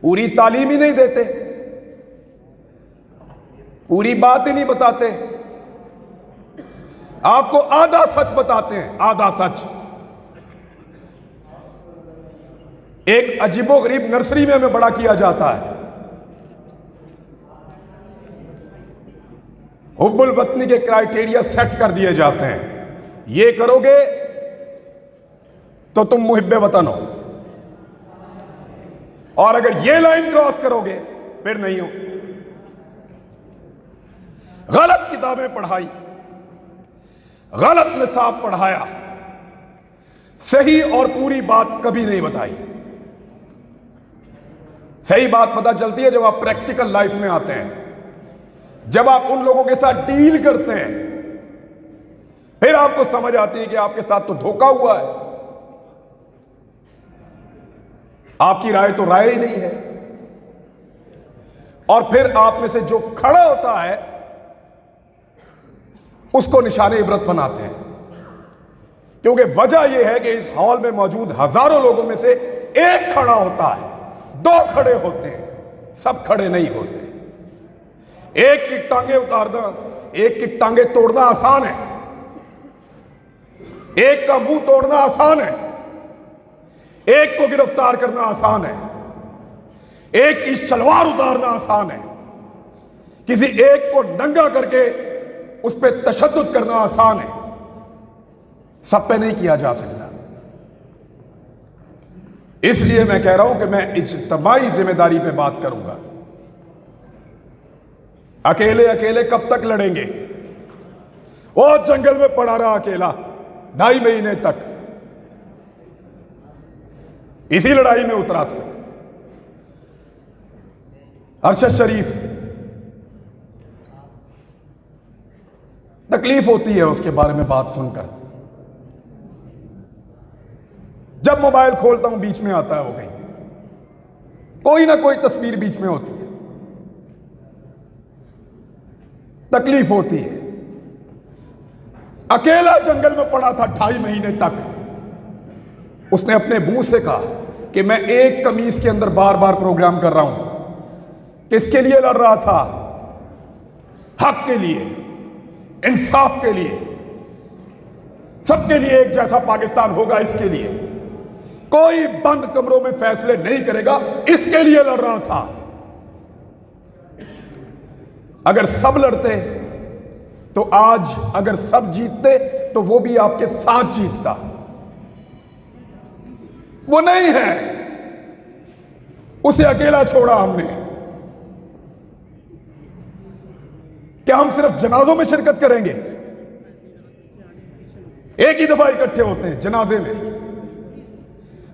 पूरी तालीम ही नहीं देते, पूरी बात ही नहीं बताते, आपको आधा सच बताते हैं, आधा सच। एक अजीबोगरीब नर्सरी में हमें बड़ा किया जाता है, हुब्बुल वतनी के क्राइटेरिया सेट कर दिए जाते हैं, ये करोगे तो तुम मुहिब्बे वतन हो, और अगर ये लाइन क्रॉस करोगे फिर नहीं हो। गलत किताबें पढ़ाई, गलत निसाब पढ़ाया, सही और पूरी बात कभी नहीं बताई। सही बात पता चलती है जब आप प्रैक्टिकल लाइफ में आते हैं, जब आप उन लोगों के साथ डील करते हैं, फिर आपको समझ आती है कि आपके साथ तो धोखा हुआ है, आपकी राय तो राय ही नहीं है। और फिर आप में से जो खड़ा होता है उसको निशाने इबरत बनाते हैं, क्योंकि वजह यह है कि इस हॉल में मौजूद हजारों लोगों में से एक खड़ा होता है, दो खड़े होते हैं, सब खड़े नहीं होते। एक की टांगे उतारना, एक की टांगे तोड़ना आसान है, एक का मुंह तोड़ना आसान है, एक को गिरफ्तार करना आसान है, एक की सलवार उतारना आसान है, किसी एक को नंगा करके उस पर तशद्दुद करना आसान है, सब पे नहीं किया जा सकता। इसलिए मैं कह रहा हूं कि मैं इज्तिमाई जिम्मेदारी पे बात करूंगा। अकेले अकेले कब तक लड़ेंगे? वो जंगल में पड़ा रहा अकेला 2.5 महीने तक, इसी लड़ाई में उतरा था। अरशद शरीफ, तकलीफ होती है उसके बारे में बात सुनकर। जब मोबाइल खोलता हूं बीच में आता है वो, कहीं कोई ना कोई तस्वीर बीच में होती है, तकलीफ होती है। अकेला जंगल में पड़ा था 2.5 महीने तक। उसने अपने मुंह से कहा कि मैं एक कमीज के अंदर बार बार प्रोग्राम कर रहा हूं। किसके लिए लड़ रहा था? हक के लिए, इंसाफ के लिए, सबके लिए एक जैसा पाकिस्तान होगा, इसके लिए। कोई बंद कमरों में फैसले नहीं करेगा, इसके लिए लड़ रहा था। अगर सब लड़ते तो आज, अगर सब जीतते तो वो भी आपके साथ जीतता। वो नहीं है, उसे अकेला छोड़ा हमने। क्या हम सिर्फ जनाजों में शिरकत करेंगे? एक ही दफा इकट्ठे होते हैं जनाजे में,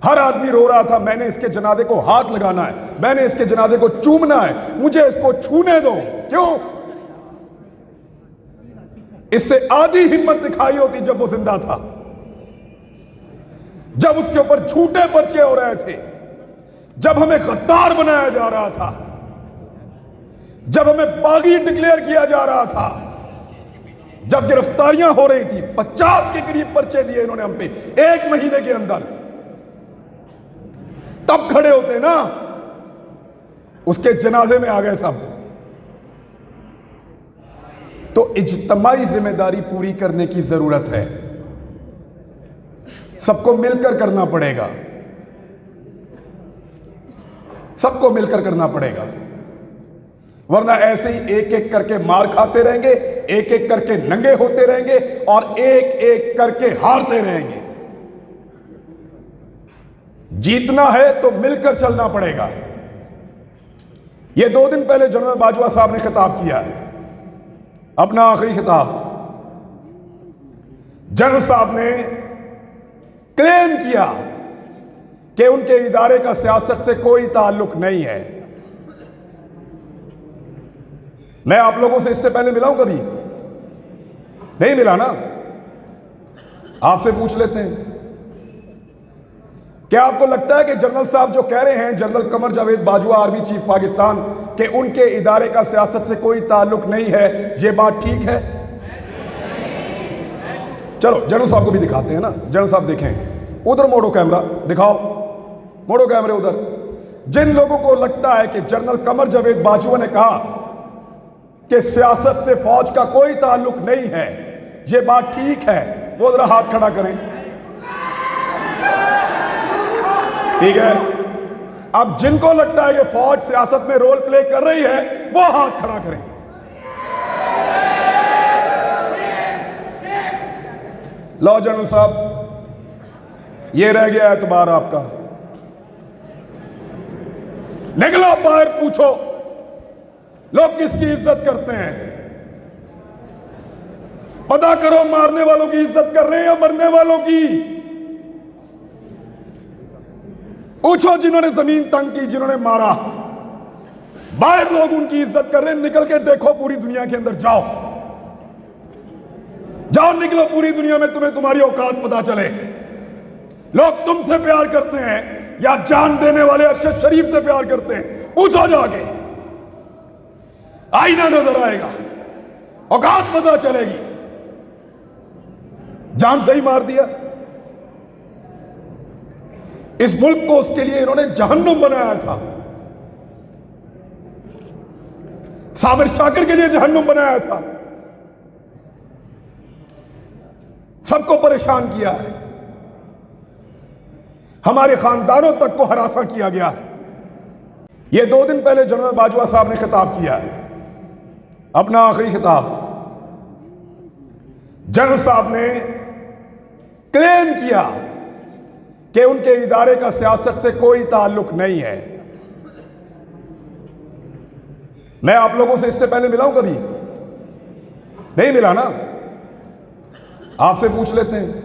हर आदमी रो रहा था मैंने इसके जनाजे को हाथ लगाना है, मैंने इसके जनाजे को चूमना है, मुझे इसको छूने दो। क्यों? इससे आधी हिम्मत दिखाई होती जब वो जिंदा था, जब उसके ऊपर झूठे पर्चे हो रहे थे, जब हमें गद्दार बनाया जा रहा था, जब हमें बागी डिक्लेयर किया जा रहा था, जब गिरफ्तारियां हो रही थी। 50 के करीब पर्चे दिए इन्होंने हम पे 1 महीने के अंदर। तब खड़े होते ना, उसके जनाजे में आ गए सब। तो इज्तिमाई जिम्मेदारी पूरी करने की जरूरत है, सबको मिलकर करना पड़ेगा, सबको मिलकर करना पड़ेगा, वरना ऐसे ही एक एक करके मार खाते रहेंगे, एक एक करके नंगे होते रहेंगे और एक एक करके हारते रहेंगे। जीतना है तो मिलकर चलना पड़ेगा। यह 2 दिन पहले जनरल बाजवा साहब ने खिताब किया है, अपना आखिरी खिताब। जनरल साहब ने क्लेम किया कि उनके इदारे का सियासत से कोई ताल्लुक नहीं है। मैं आप लोगों से इससे पहले मिला हूं कभी? नहीं मिला ना? आपसे पूछ लेते हैं, क्या आपको लगता है कि जनरल साहब जो कह रहे हैं, general Qamar Javed Bajwa army chief Pakistan, कि उनके इदारे का सियासत से कोई ताल्लुक नहीं है, यह बात ठीक है? चलो जनरल साहब को भी दिखाते हैं ना। जनरल साहब देखें, उधर मोड़ो कैमरा, दिखाओ, मोड़ो कैमरे उधर। जिन लोगों को लगता है कि जनरल कमर जावेद बाजवा ने कहा कि सियासत से फौज का कोई ताल्लुक नहीं है, ये बात ठीक है, वो जरा हाथ खड़ा करें। ठीक है, अब जिनको लगता है कि फौज सियासत में रोल प्ले कर रही है वो हाथ खड़ा करें। लो जनरल साहब, ये रह गया एतबार आपका। निकलो बाहर, पूछो लोग किसकी इज्जत करते हैं, पता करो मारने वालों की इज्जत कर रहे हैं या मरने वालों की। पूछो जिन्होंने जमीन तंग की, जिन्होंने मारा, बाहर लोग उनकी इज्जत कर रहे हैं। निकल के देखो पूरी दुनिया के अंदर, जाओ जाओ, निकलो पूरी दुनिया में, तुम्हें तुम्हारी औकात पता चले। लोग तुमसे प्यार करते हैं या जान देने वाले अरशद शरीफ से प्यार करते हैं, पूछो जाके, आईना नजर आएगा, औकात पता चलेगी। जान से ही मार दिया। इस मुल्क को उसके लिए इन्होंने जहन्नुम बनाया था, साबिर शाकिर के लिए जहन्नुम बनाया था, सबको परेशान किया है, हमारे खानदानों तक को हरासा किया गया है। यह 2 दिन पहले जनरल बाजवा साहब ने खिताब किया है, अपना आखिरी खिताब। जनरल साहब ने क्लेम किया कि उनके इदारे का सियासत से कोई ताल्लुक नहीं है। मैं आप लोगों से इससे पहले मिला हूं कभी? नहीं मिला ना? आपसे पूछ लेते हैं,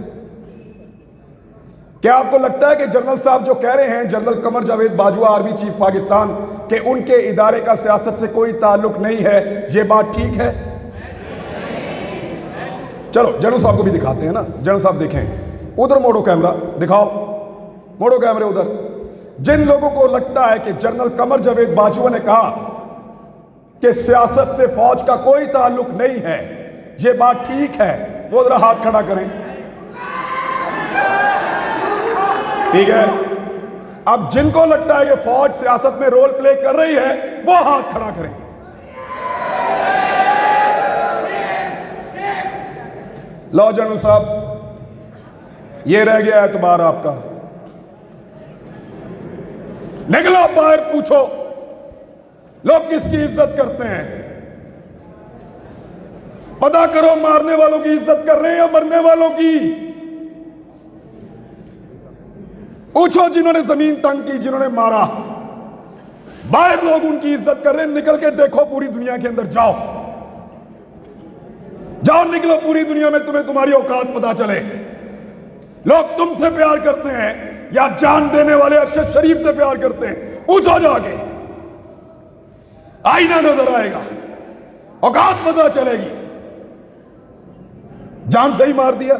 क्या आपको लगता है कि जनरल साहब जो कह रहे हैं, general Qamar Javed Bajwa army chief Pakistan, कि उनके इदारे का सियासत से कोई ताल्लुक नहीं है, यह बात ठीक है? चलो जनरल साहब को भी दिखाते हैं ना। जनरल साहब देखें, उधर मोड़ो कैमरा, दिखाओ, मोड़ो कैमरे उधर। जिन लोगों को लगता है कि जनरल कमर जावेद बाजवा ने कहा कि सियासत से फौज का कोई ताल्लुक नहीं है, यह बात ठीक है, वो जरा हाथ खड़ा करें। ठीक है, अब जिनको लगता है कि फौज सियासत में रोल प्ले कर रही है वो हाथ खड़ा करें। लो जनरल साहब, ये रह गया एतबार आपका। निकलो बाहर, पूछो लोग किसकी इज्जत करते हैं, पता करो मारने वालों की इज्जत कर रहे हैं या मरने वालों की। पूछो जिन्होंने जमीन तंग की, जिन्होंने मारा, बाहर लोग उनकी इज्जत कर रहे हैं। निकल के देखो पूरी दुनिया के अंदर, जाओ जाओ, निकलो पूरी दुनिया में, तुम्हें तुम्हारी औकात पता चले। लोग तुमसे प्यार करते हैं या जान देने वाले अरशद शरीफ से प्यार करते हैं, पूछो जाके, आईना नजर आएगा, औकात पता चलेगी। जान से ही मार दिया।